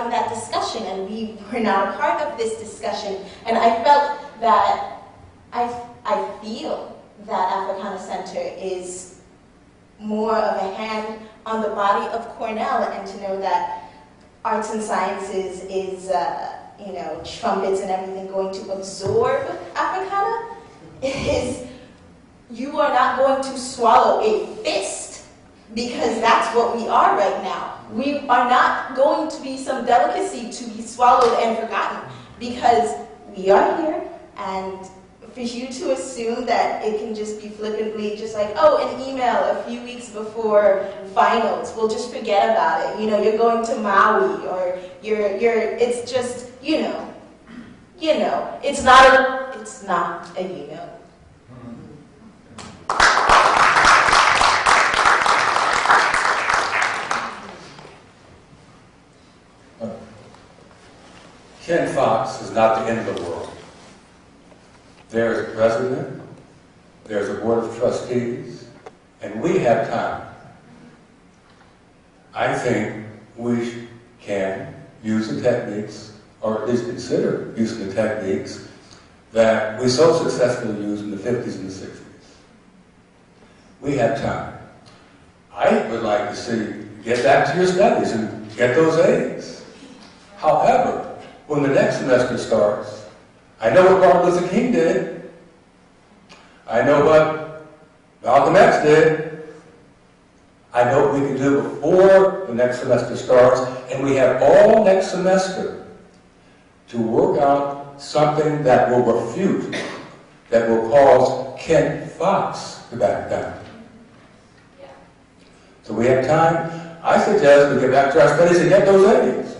having that discussion, and we were not a part of this discussion. And I felt that, I feel that Africana Center is more of a hand on the body of Cornell, and to know that arts and sciences is, trumpets and everything going to absorb Africana, is you are not going to swallow a fist, because that's what we are right now. We are not going to be some delicacy to be swallowed and forgotten, because we are here, and for you to assume that it can just be flippantly just like, oh, an email a few weeks before finals, we'll just forget about it. You're going to Maui, or it's just, it's not a. Ken Fox is not the end of the world. There's a president, there's a board of trustees, and we have time. I think we can use the techniques, or at least consider using the techniques that we so successfully used in the 50s and the 60s. We have time. I would like to see, get back to your studies and get those A's. However, when the next semester starts, I know what Martin Luther King did. I know what Malcolm X did. I know what we can do before the next semester starts, and we have all next semester to work out something that will refute, that will cause Ken Fox to back down. Yeah. So we have time. I suggest we get back to our studies and get those A's.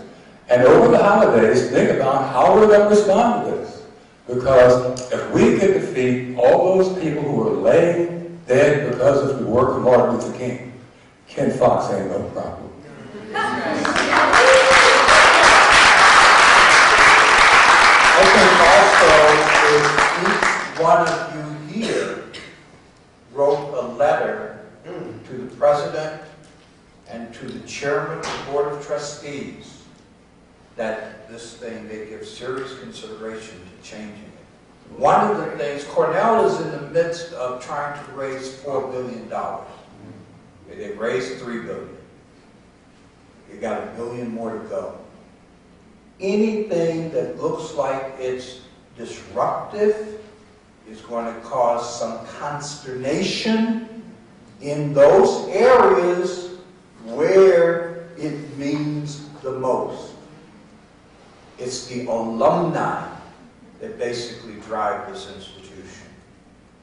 And over the holidays, think about how we're going to respond to this. Because if we can defeat all those people who are laying dead because of the work of Martin Luther King, Ken Fox ain't no problem. I think also, if each one of you here wrote a letter to the president and to the chairman of the board of trustees, that this thing, they give serious consideration to changing it. One of the things, Cornell is in the midst of trying to raise $4 billion. They've raised $3 billion. You got $1 billion more to go. Anything that looks like it's disruptive is going to cause some consternation in those areas where it means the most. It's the alumni that basically drive this institution.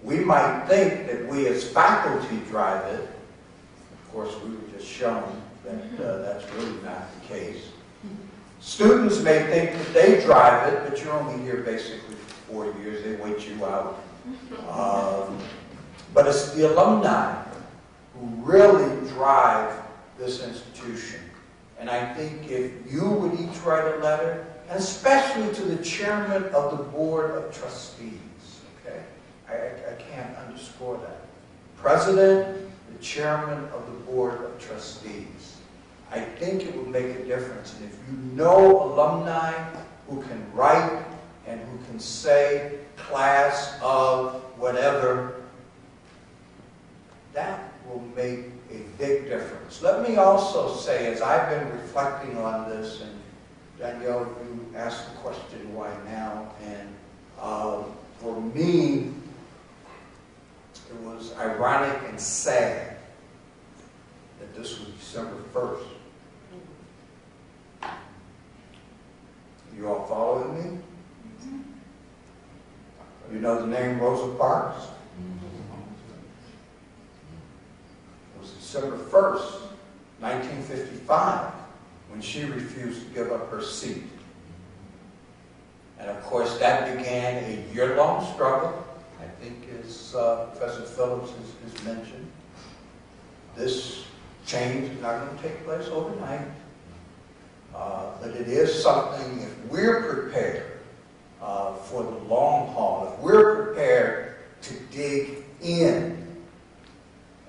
We might think that we as faculty drive it. Of course, we were just shown that that's really not the case. Students may think that they drive it, but you're only here basically for 4 years. They wait you out. But it's the alumni who really drive this institution. And I think if you would each write a letter, and especially to the chairman of the board of trustees, okay? I can't underscore that. President, the chairman of the board of trustees. I think it would make a difference. And if you know alumni who can write and who can say class of whatever, that will make a big difference. Let me also say, as I've been reflecting on this, and Danielle, you asked the question, why now? And for me, it was ironic and sad that this was December 1st. You all following me? You know the name Rosa Parks? It was December 1st, 1955, when she refused to give up her seat. And of course, that began a year-long struggle. I think, as Professor Phillips has mentioned, this change is not going to take place overnight. But it is something, if we're prepared for the long haul, if we're prepared to dig in,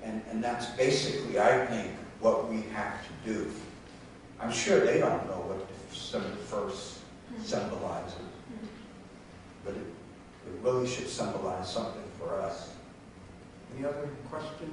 and that's basically, I think, what we have to do. I'm sure they don't know what to really should symbolize something for us. Any other questions?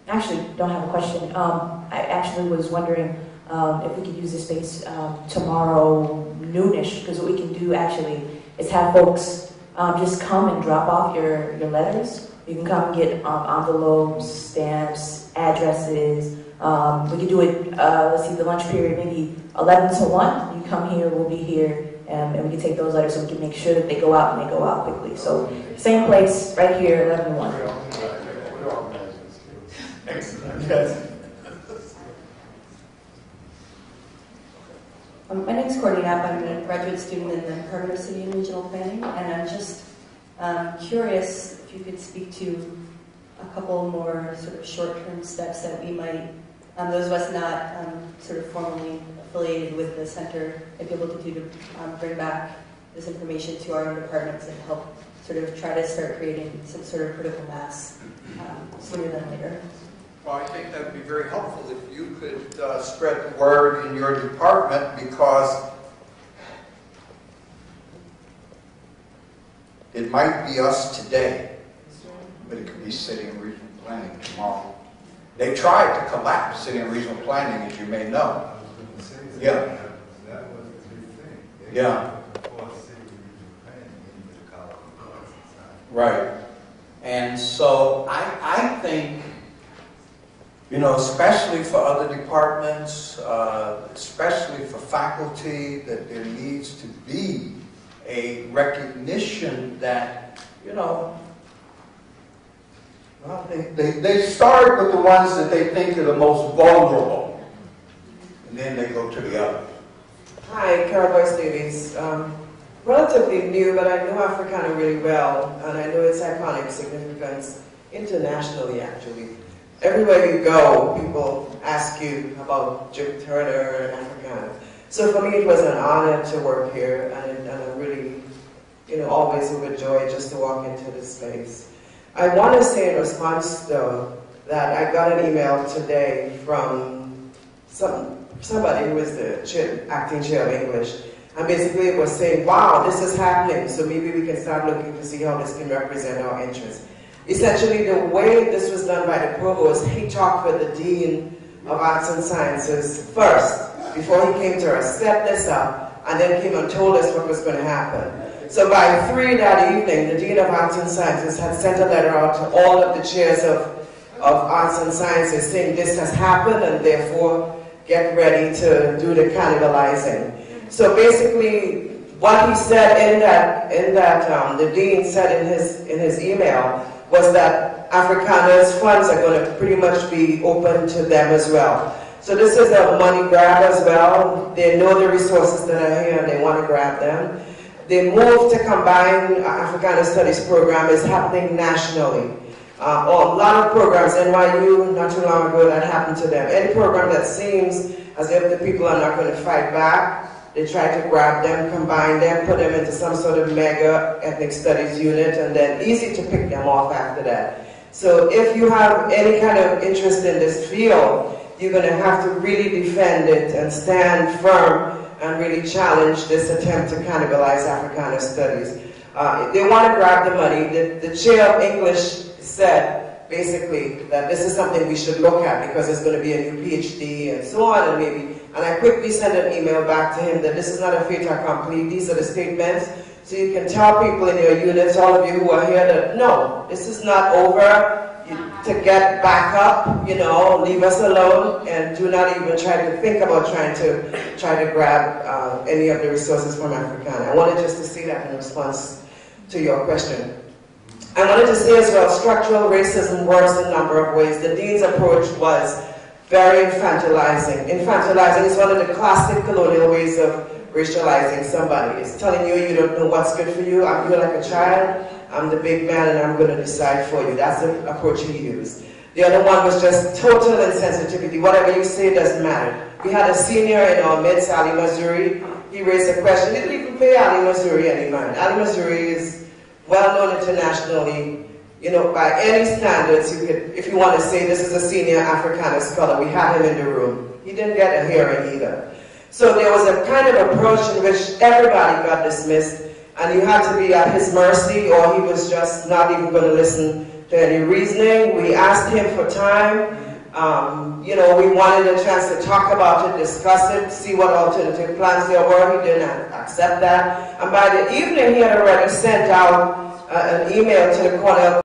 Actually, don't have a question. I actually was wondering if we could use the space tomorrow noonish, because what we can do actually is have folks just come and drop off your letters. You can come and get envelopes, stamps, addresses. We could do it, let's see, the lunch period, maybe 11 to 1. You come here, we'll be here, and we can take those letters so we can make sure that they go out and they go out quickly. So, same place, right here, 11 to 1. Excellent. Yes. My name is Courtney Knapp. I'm a graduate student in the Department of City and Regional Planning, and I'm just curious if you could speak to a couple more sort of short-term steps that we might, those of us not sort of formally affiliated with the center, might be able to do to bring back this information to our own departments and help sort of try to start creating some sort of critical mass sooner than later. Well, I think that would be very helpful if you could spread the word in your department, because it might be us today, but it could be city and regional planning tomorrow. They tried to collapse city and regional planning, as you may know. Yeah. That was the big thing. Yeah. Right. And so I think, you know, especially for other departments, especially for faculty, that there needs to be a recognition that, you know, well, they start with the ones that they think are the most vulnerable, and then they go to the others. Hi, Carol Boyce Davies. Relatively new, but I know Africana really well, and I know its iconic significance internationally, actually. Everywhere you go, people ask you about Jim Turner and Africana. So for me, it was an honor to work here, and I'm really, you know, always overjoyed just to walk into this space. I want to say in response, though, that I got an email today from somebody who is the acting chair of English, and basically it was saying, wow, this is happening, so maybe we can start looking to see how this can represent our interests. Essentially, the way this was done by the provost, he talked with the Dean of Arts and Sciences first, before he came to us, set this up, and then came and told us what was going to happen. So by 3 that evening, the Dean of Arts and Sciences had sent a letter out to all of the chairs of Arts and Sciences saying this has happened, and therefore get ready to do the cannibalizing. So basically, what he said in that the Dean said in his email was that Africana's funds are going to pretty much be open to them as well. So this is a money grab as well. They know the resources that are here and they want to grab them. The move to combine Africana Studies program is happening nationally. A lot of programs, NYU, not too long ago, that happened to them. Any program that seems as if the people are not going to fight back, they try to grab them, combine them, put them into some sort of mega ethnic studies unit, and then easy to pick them off after that. So if you have any kind of interest in this field, you're going to have to really defend it and stand firm and really challenge this attempt to cannibalize Africana studies. They want to grab the money. The chair of English said basically that this is something we should look at because there's going to be a new PhD and so on, and I quickly sent an email back to him that this is not a fait accompli, these are the statements, so you can tell people in your units, all of you who are here, that no, this is not over, to get back up, you know, leave us alone, and do not even try to think about trying to grab any of the resources from Africana. I wanted just to say that in response to your question. I wanted to say as well, structural racism works in a number of ways. The Dean's approach was very infantilizing. Infantilizing is one of the classic colonial ways of racializing somebody. It's telling you you don't know what's good for you. You're like a child. I'm the big man and I'm going to decide for you. That's the approach he used. The other one was just total insensitivity. Whatever you say doesn't matter. We had a senior in our midst, Ali Missouri. He raised a question. He didn't even pay Ali Missouri any mind. Ali Missouri is well known internationally. You know, by any standards, you could, if you want to say this is a senior Africana scholar, we had him in the room. He didn't get a hearing either. So there was a kind of approach in which everybody got dismissed, and you had to be at his mercy, or he was just not even going to listen to any reasoning. We asked him for time. You know, we wanted a chance to talk about it, discuss it, see what alternative plans there were. He didn't accept that. And by the evening, he had already sent out an email to the Cornell